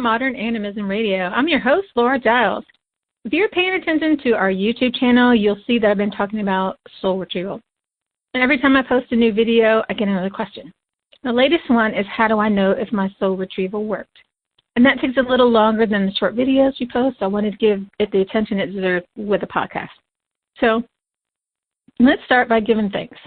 Modern Animism Radio. I'm your host, Laura Giles. If you're paying attention to our YouTube channel, you'll see that I've been talking about soul retrieval. And every time I post a new video, I get another question. The latest one is, how do I know if my soul retrieval worked? And that takes a little longer than the short videos you post. I wanted to give it the attention it deserves with a podcast. So let's start by giving thanks.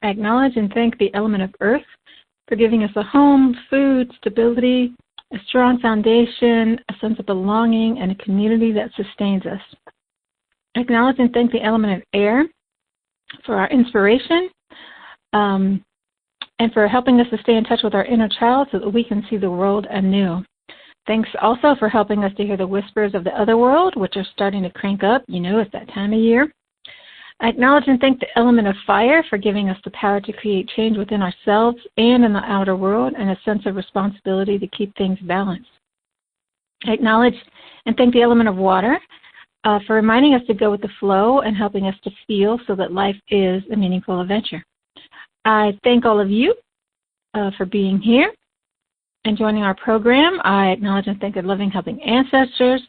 I acknowledge and thank the element of earth for giving us a home, food, stability, a strong foundation, a sense of belonging, and a community that sustains us. I acknowledge and thank the element of air for our inspiration and for helping us to stay in touch with our inner child so that we can see the world anew. Thanks also for helping us to hear the whispers of the other world, which are starting to crank up. You know, it's that time of year. I acknowledge and thank the element of fire for giving us the power to create change within ourselves and in the outer world, and a sense of responsibility to keep things balanced. I acknowledge and thank the element of water for reminding us to go with the flow and helping us to feel so that life is a meaningful adventure. I thank all of you for being here and joining our program. I acknowledge and thank the loving, helping ancestors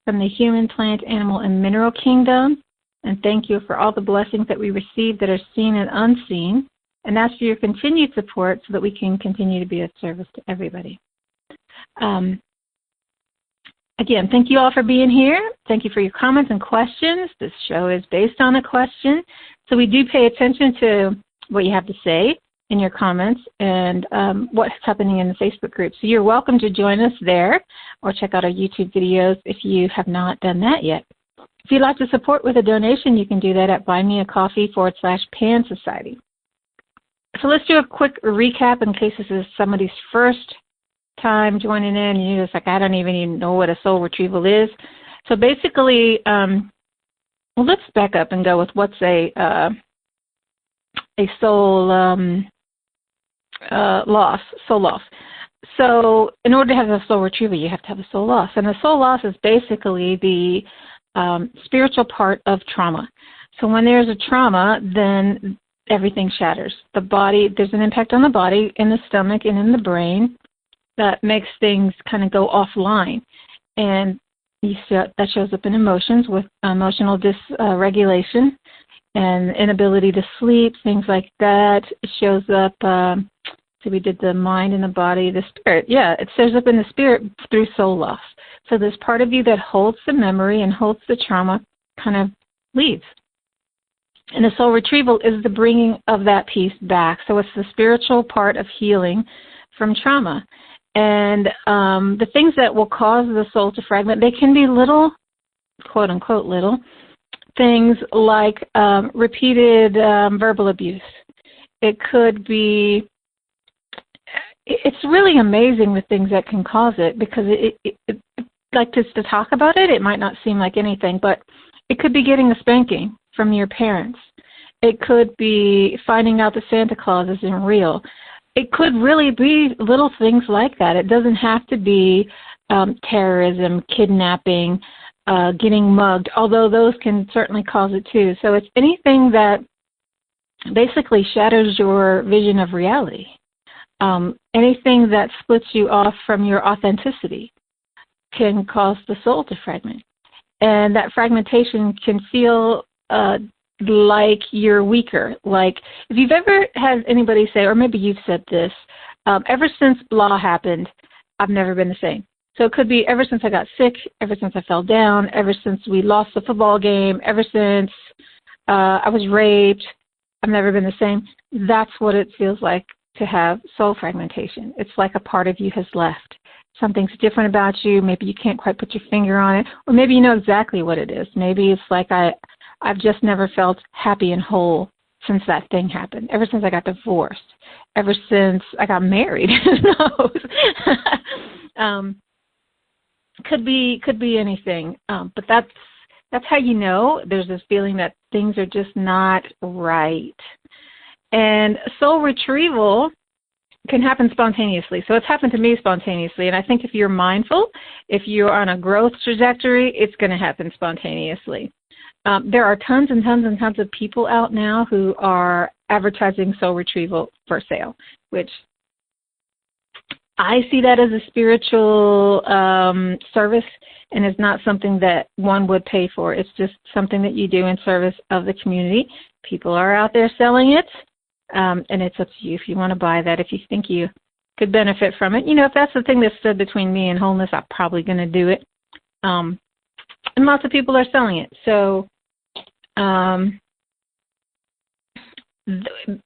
from the human, plant, animal, and mineral kingdom. And thank you for all the blessings that we receive that are seen and unseen, and ask for your continued support so that we can continue to be of service to everybody. Again, thank you all for being here. Thank you for your comments and questions. This show is based on a question, so we do pay attention to what you have to say in your comments and what's happening in the Facebook group. So you're welcome to join us there or check out our YouTube videos if you have not done that yet. If you'd like to support with a donation, you can do that at buymeacoffee.com/Pan Society. So let's do a quick recap in case this is somebody's first time joining in and you're just like, I don't even know what a soul retrieval is. So basically, well, let's back up and go with what's a soul loss. So in order to have a soul retrieval, you have to have a soul loss. And a soul loss is basically the spiritual part of trauma. So when there's a trauma, then everything shatters. The body, there's an impact on the body, in the stomach, and in the brain that makes things kind of go offline. And that shows up in emotions with emotional dysregulation and inability to sleep, things like that. It shows up, so we did the mind and the body, the spirit. Yeah, it shows up in the spirit through soul loss. So this part of you that holds the memory and holds the trauma kind of leaves. And the soul retrieval is the bringing of that piece back. So it's the spiritual part of healing from trauma. And the things that will cause the soul to fragment, they can be little, quote unquote little, things like repeated verbal abuse. It could be, it's really amazing the things that can cause it, because it like just to talk about it, it might not seem like anything, but it could be getting a spanking from your parents. It could be finding out that Santa Claus isn't real. It could really be little things like that. It doesn't have to be terrorism, kidnapping, getting mugged, although those can certainly cause it too. So it's anything that basically shatters your vision of reality. Anything that splits you off from your authenticity can cause the soul to fragment. And that fragmentation can feel like you're weaker. Like if you've ever had anybody say, or maybe you've said this, ever since blah happened, I've never been the same. So it could be ever since I got sick, ever since I fell down, ever since we lost the football game, ever since I was raped, I've never been the same. That's what it feels like to have soul fragmentation. It's like a part of you has left. Something's different about you. Maybe you can't quite put your finger on it, or maybe you know exactly what it is. Maybe it's like I've just never felt happy and whole since that thing happened, ever since I got divorced, ever since I got married. Who knows? Could be anything, but that's how you know there's this feeling that things are just not right. And soul retrieval can happen spontaneously. So it's happened to me spontaneously. And I think if you're mindful, if you're on a growth trajectory, it's going to happen spontaneously. There are tons and tons and tons of people out now who are advertising soul retrieval for sale, which I see that as a spiritual service, and it's not something that one would pay for. It's just something that you do in service of the community. People are out there selling it, and it's up to you if you want to buy that, if you think you could benefit from it. You know, if that's the thing that stood between me and wholeness, I'm probably going to do it. And lots of people are selling it. So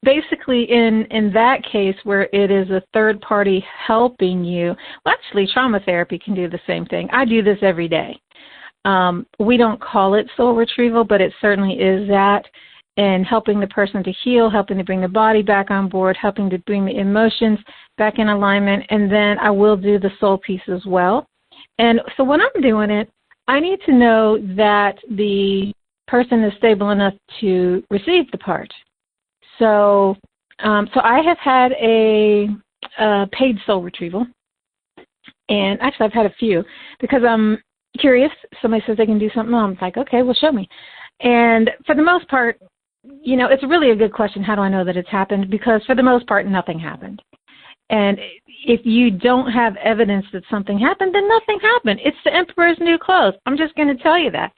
basically in that case where it is a third party helping you, well, actually trauma therapy can do the same thing. I do this every day. We don't call it soul retrieval, but it certainly is that, and helping the person to heal, helping to bring the body back on board, helping to bring the emotions back in alignment, and then I will do the soul piece as well. And so when I'm doing it, I need to know that the person is stable enough to receive the part. So I have had a paid soul retrieval, and actually I've had a few because I'm curious. Somebody says they can do something, I'm like, okay, well, show me. And for the most part, you know, it's really a good question, how do I know that it's happened? Because for the most part, nothing happened. And if you don't have evidence that something happened, then nothing happened. It's the emperor's new clothes. I'm just going to tell you that.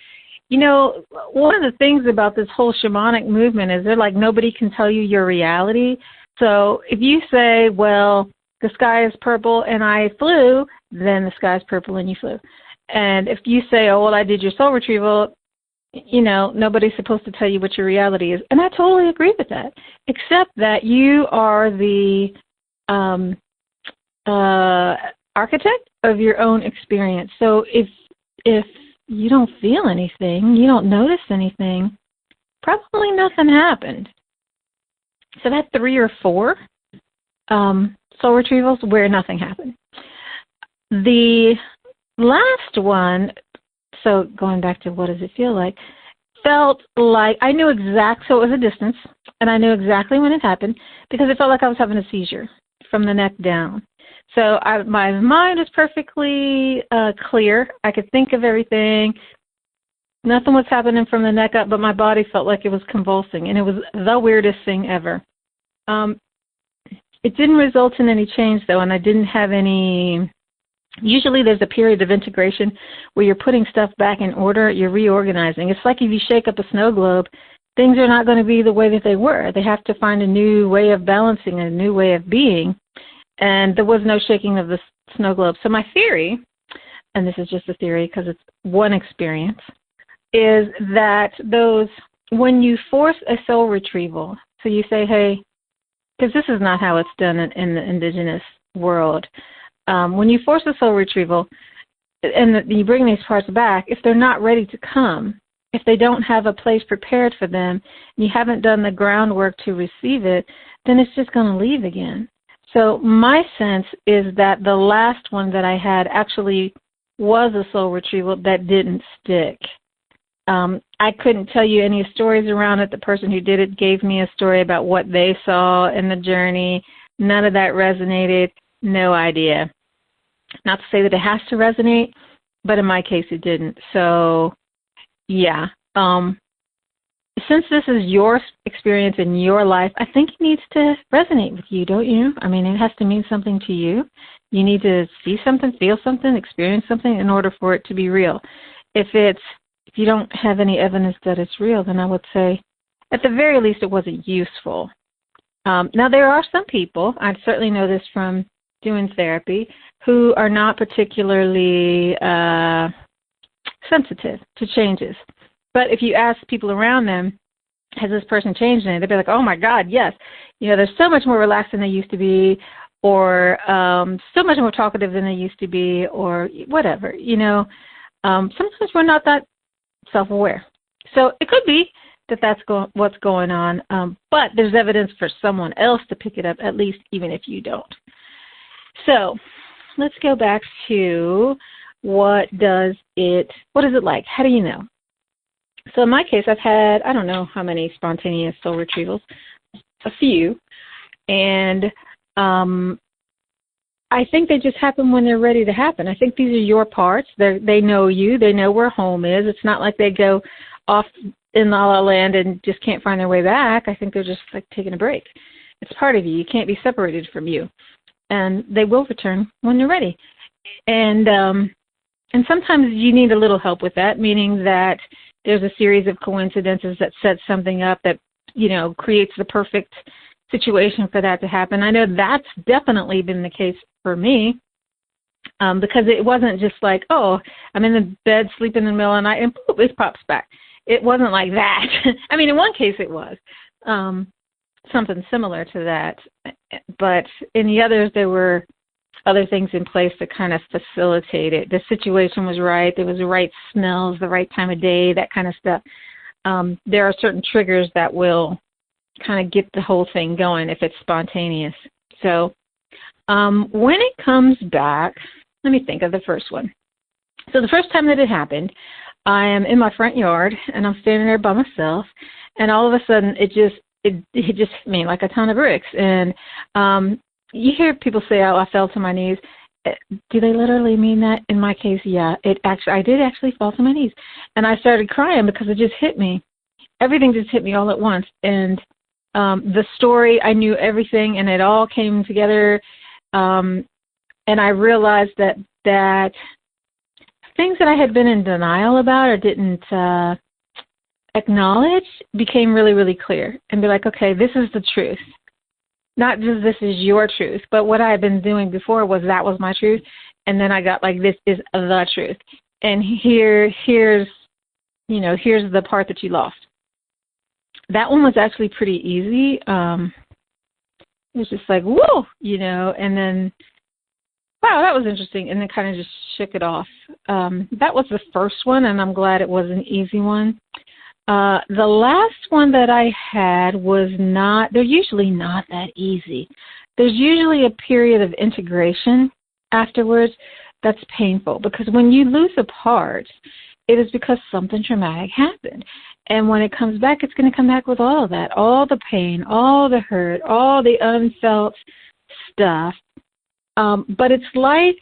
You know, one of the things about this whole shamanic movement is they're like, nobody can tell you your reality. So if you say, well, the sky is purple and I flew, then the sky is purple and you flew. And if you say, oh, well, I did your soul retrieval, you know, nobody's supposed to tell you what your reality is. And I totally agree with that, except that you are the architect of your own experience. So if you don't feel anything, you don't notice anything, probably nothing happened. So I've had 3 or 4 soul retrievals where nothing happened. The last one, so going back to what does it feel like, felt like I knew so it was a distance, and I knew exactly when it happened because it felt like I was having a seizure from the neck down. So my mind was perfectly clear. I could think of everything. Nothing was happening from the neck up, but my body felt like it was convulsing, and it was the weirdest thing ever. It didn't result in any change, though, and I didn't have any. Usually there's a period of integration where you're putting stuff back in order, you're reorganizing. It's like if you shake up a snow globe, things are not going to be the way that they were. They have to find a new way of balancing, a new way of being. And there was no shaking of the snow globe. So my theory, and this is just a theory because it's one experience, is that when you force a soul retrieval, so you say, hey, because this is not how it's done in the indigenous world, when you force a soul retrieval and you bring these parts back, if they're not ready to come, if they don't have a place prepared for them, and you haven't done the groundwork to receive it, then it's just going to leave again. So my sense is that the last one that I had actually was a soul retrieval that didn't stick. I couldn't tell you any stories around it. The person who did it gave me a story about what they saw in the journey. None of that resonated. No idea. Not to say that it has to resonate, but in my case it didn't. So, yeah. Since this is your experience in your life, I think it needs to resonate with you, don't you? I mean, it has to mean something to you. You need to see something, feel something, experience something in order for it to be real. If you don't have any evidence that it's real, then I would say, at the very least, it wasn't useful. Now, there are some people, I certainly know this from doing therapy, who are not particularly sensitive to changes. But if you ask people around them, has this person changed anything? They'll be like, oh, my God, yes. You know, they're so much more relaxed than they used to be, or so much more talkative than they used to be, or whatever. You know, sometimes we're not that self-aware. So it could be that that's what's going on, but there's evidence for someone else to pick it up, at least even if you don't. So let's go back to what is it like? How do you know? So in my case, I've had, I don't know how many spontaneous soul retrievals, a few, and I think they just happen when they're ready to happen. I think these are your parts. They know you. They know where home is. It's not like they go off in La La Land and just can't find their way back. I think they're just like taking a break. It's part of you. You can't be separated from you. and they will return when they're ready. And sometimes you need a little help with that, meaning that there's a series of coincidences that set something up that, creates the perfect situation for that to happen. I know that's definitely been the case for me, because it wasn't just like, oh, I'm in the bed sleeping in the middle of the night and poof, it pops back. It wasn't like that. I mean, in one case it was something similar to that, but in the others there were other things in place to kind of facilitate it. The situation was right. There was the right smells, the right time of day, that kind of stuff. There are certain triggers that will kind of get the whole thing going if it's spontaneous. So when it comes back, let me think of the first one. So the first time that it happened, I am in my front yard, and I'm standing there by myself, and all of a sudden it just hit me like a ton of bricks. And you hear people say, oh, I fell to my knees. Do they literally mean that? In my case, yeah. I did actually fall to my knees. And I started crying because it just hit me. Everything just hit me all at once. And the story, I knew everything, and it all came together. And I realized that things that I had been in denial about or didn't acknowledge became really, really clear. And be like, okay, this is the truth. Not just this is your truth, but what I had been doing before was that was my truth. And then I got like, this is the truth. And here's the part that you lost. That one was actually pretty easy. It was just like, whoa, and then, wow, that was interesting. And then kind of just shook it off. That was the first one, and I'm glad it was an easy one. The last one that I had was they're usually not that easy. There's usually a period of integration afterwards that's painful, because when you lose a part, it is because something traumatic happened. And when it comes back, it's going to come back with all of that, all the pain, all the hurt, all the unfelt stuff. But it's like,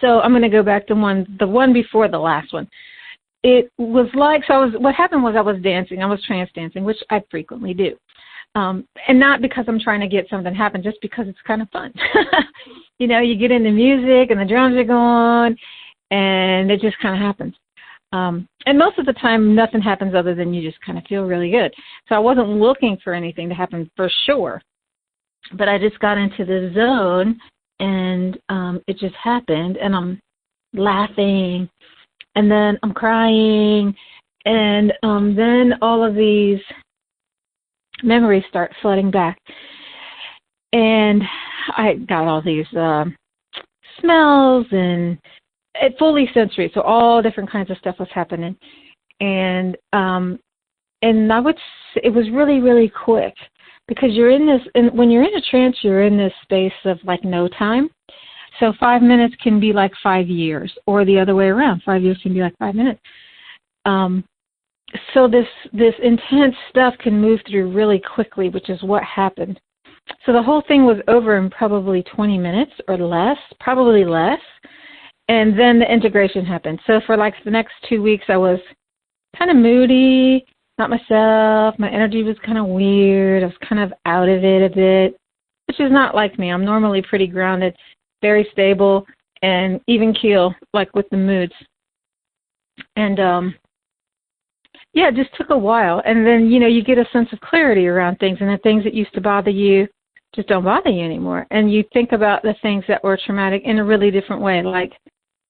so I'm going to go back to the one before the last one. It was like, what happened was I was dancing. I was trance dancing, which I frequently do. And not because I'm trying to get something to happen, just because it's kind of fun. You get into music and the drums are going, and it just kind of happens. And most of the time, nothing happens other than you just kind of feel really good. So I wasn't looking for anything to happen for sure. But I just got into the zone, and it just happened, and I'm laughing. And then I'm crying, and then all of these memories start flooding back. And I got all these smells and fully sensory, so all different kinds of stuff was happening. And I would say it was really, really quick, because you're in this, and when you're in a trance, you're in this space of like no time. So 5 minutes can be like 5 years, or the other way around. 5 years can be like 5 minutes. So this intense stuff can move through really quickly, which is what happened. So the whole thing was over in probably 20 minutes or less, probably less. And then the integration happened. So for like the next 2 weeks, I was kind of moody, not myself. My energy was kind of weird. I was kind of out of it a bit, which is not like me. I'm normally pretty grounded, very stable, and even keel, like with the moods. And, it just took a while. And then, you get a sense of clarity around things, and the things that used to bother you just don't bother you anymore. And you think about the things that were traumatic in a really different way, like,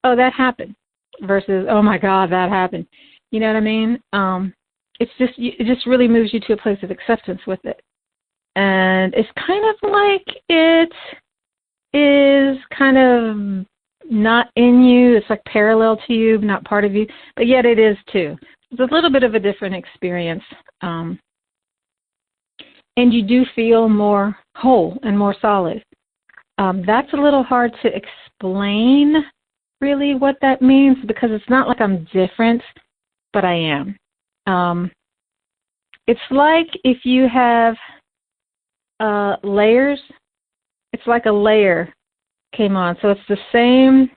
oh, that happened, versus, oh, my God, that happened. You know what I mean? It just really moves you to a place of acceptance with it. And it's kind of like it is kind of not in you. It's like parallel to you, not part of you, but yet it is too. It's a little bit of a different experience. And you do feel more whole and more solid. That's a little hard to explain really what that means, because it's not like I'm different, but I am. It's like if you have layers. It's like a layer came on. So it's the same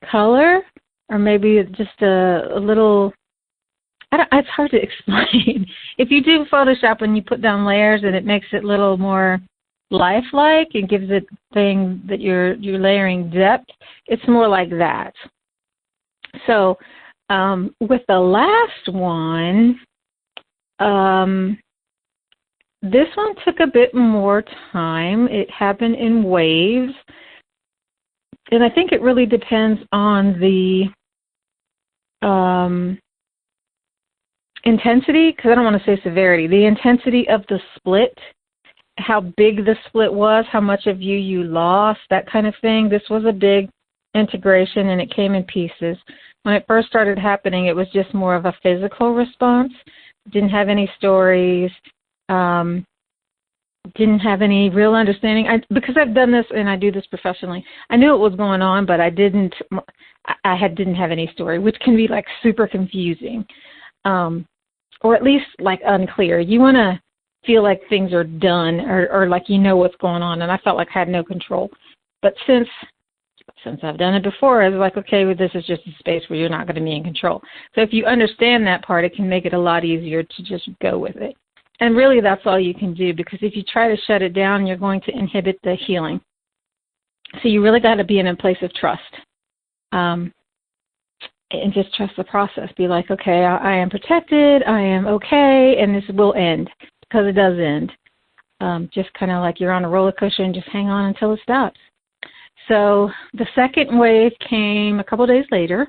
color, or maybe just a little, it's hard to explain. If you do Photoshop and you put down layers, and it makes it a little more lifelike. It gives it thing that you're layering depth. It's more like that. So with the last one, this one took a bit more time. It happened in waves. And I think it really depends on the intensity, because I don't want to say severity, the intensity of the split, how big the split was, how much of you lost, that kind of thing. This was a big integration, and it came in pieces. When it first started happening, it was just more of a physical response. Didn't have any stories, didn't have any real understanding. Because I've done this and I do this professionally, I knew what was going on, but I didn't have any story, which can be like super confusing, or at least like unclear. You want to feel like things are done, or like you know what's going on, and I felt like I had no control. But since I've done it before, I was like, okay, well, this is just a space where you're not going to be in control. So if you understand that part, it can make it a lot easier to just go with it. And really, that's all you can do, because if you try to shut it down, you're going to inhibit the healing. So you really got to be in a place of trust, and just trust the process. Be like, okay, I am protected, I am okay, and this will end, because it does end. Just kind of like you're on a roller coaster and just hang on until it stops. So the second wave came a couple days later,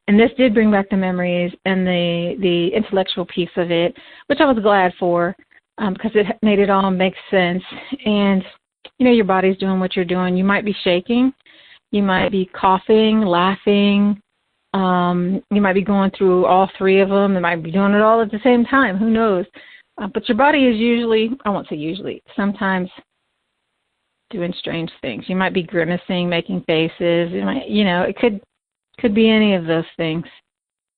and this did bring back the memories and the intellectual piece of it, which I was glad for, because it made it all make sense. And, you know, your body's doing what you're doing. You might be shaking. You might be coughing, laughing. You might be going through all three of them. You might be doing it all at the same time. Who knows? But your body is usually, I won't say usually, sometimes doing strange things. You might be grimacing, making faces. You might, you know, it could be any of those things.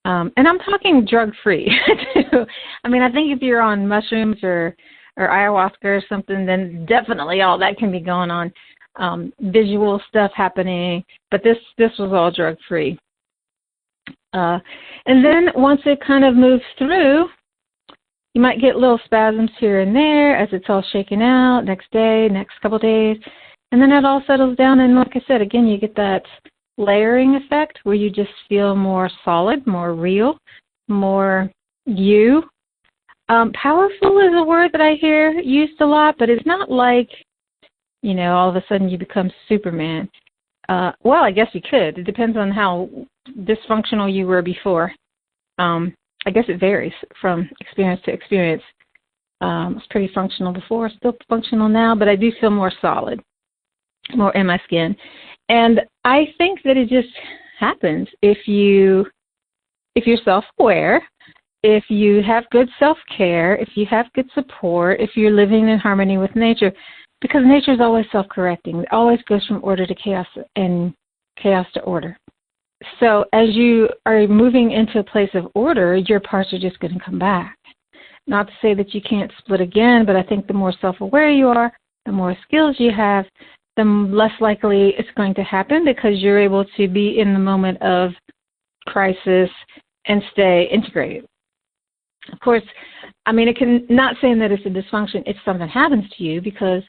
And I'm talking drug-free, too. I mean, I think if you're on mushrooms or ayahuasca or something, then definitely all that can be going on. Visual stuff happening, but this was all drug-free. And then once it kind of moves through, you might get little spasms here and there as it's all shaken out, next day, next couple of days, and then it all settles down. And like I said, again, you get that layering effect where you just feel more solid, more real, more you. Powerful is a word that I hear used a lot, but it's not like, you know, all of a sudden you become Superman. Well, I guess you could. It depends on how dysfunctional you were before. I guess it varies from experience to experience. I was pretty functional before, still functional now, but I do feel more solid, more in my skin. And I think that it just happens if you're self-aware, if you have good self-care, if you have good support, if you're living in harmony with nature, because nature is always self-correcting. It always goes from order to chaos and chaos to order. So as you are moving into a place of order, your parts are just going to come back. Not to say that you can't split again, but I think the more self-aware you are, the more skills you have, the less likely it's going to happen, because you're able to be in the moment of crisis and stay integrated. Of course, I mean, not saying that it's a dysfunction if something happens to you, because,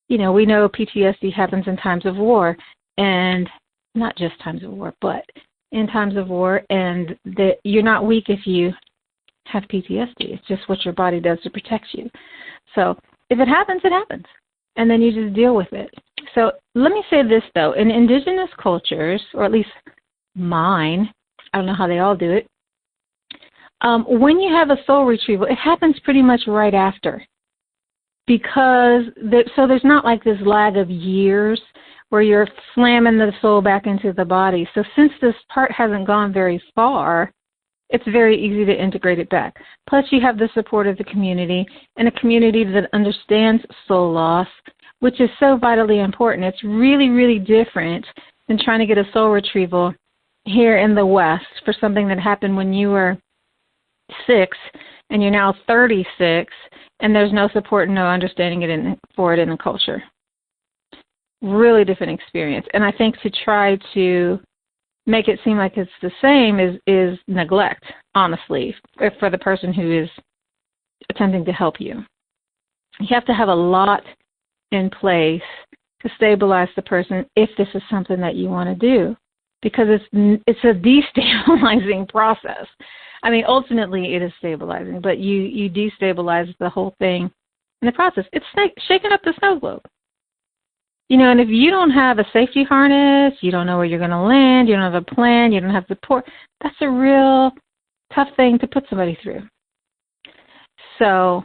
you know, we know PTSD happens in times of war, and not just times of war, but in times of war, and that you're not weak if you have PTSD. It's just what your body does to protect you. So if it happens, it happens, and then you just deal with it. So let me say this, though. In indigenous cultures, or at least mine, I don't know how they all do it, when you have a soul retrieval, it happens pretty much right after, because so there's not like this lag of years where you're slamming the soul back into the body. So since this part hasn't gone very far, it's very easy to integrate it back. Plus you have the support of the community, and a community that understands soul loss, which is so vitally important. It's really, really different than trying to get a soul retrieval here in the West for something that happened when you were 6 and you're now 36, and there's no support and no understanding for it in the culture. Really different experience. And I think to try to make it seem like it's the same is neglect, honestly, for the person who is attempting to help you. You have to have a lot in place to stabilize the person if this is something that you want to do, because it's a destabilizing process. I mean, ultimately it is stabilizing, but you destabilize the whole thing in the process. It's like shaking up the snow globe. And if you don't have a safety harness, you don't know where you're going to land, you don't have a plan, you don't have support, that's a real tough thing to put somebody through. So,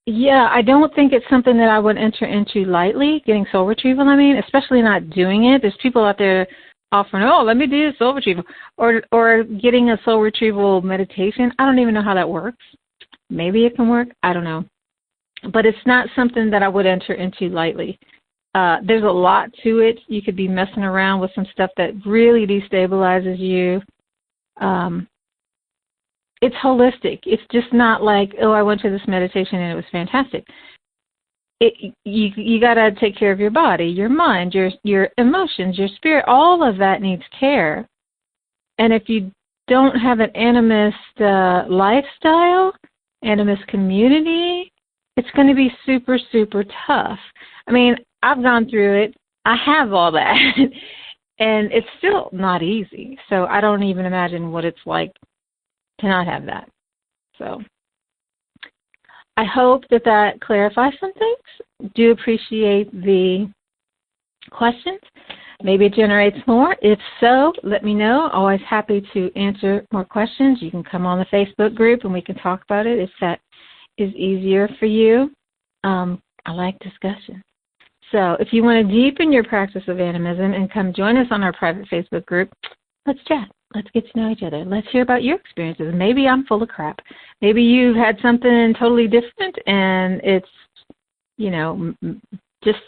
yeah, I don't think it's something that I would enter into lightly, getting soul retrieval, especially not doing it. There's people out there offering, oh, let me do soul retrieval, or getting a soul retrieval meditation. I don't even know how that works. Maybe it can work. I don't know. But it's not something that I would enter into lightly. There's a lot to it. You could be messing around with some stuff that really destabilizes you. It's holistic. It's just not like, oh, I went to this meditation and it was fantastic. You got to take care of your body, your mind, your emotions, your spirit. All of that needs care. And if you don't have an animist lifestyle, animist community, it's going to be super, super tough. I've gone through it. I have all that. And it's still not easy. So I don't even imagine what it's like to not have that. So I hope that clarifies some things. Do appreciate the questions. Maybe it generates more. If so, let me know. Always happy to answer more questions. You can come on the Facebook group and we can talk about it if that is easier for you. I like discussion. So if you want to deepen your practice of animism and come join us on our private Facebook group, let's chat. Let's get to know each other. Let's hear about your experiences. Maybe I'm full of crap. Maybe you've had something totally different and it's, just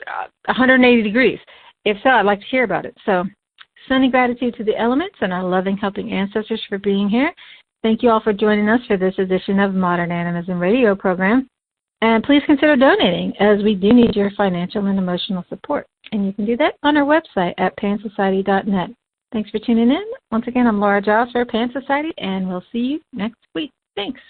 180 degrees. If so, I'd like to hear about it. So sending gratitude to the elements and our loving, helping ancestors for being here. Thank you all for joining us for this edition of Modern Animism Radio program. And please consider donating, as we do need your financial and emotional support. And you can do that on our website at pansociety.net. Thanks for tuning in. Once again, I'm Laura Giles for Pan Society, and we'll see you next week. Thanks.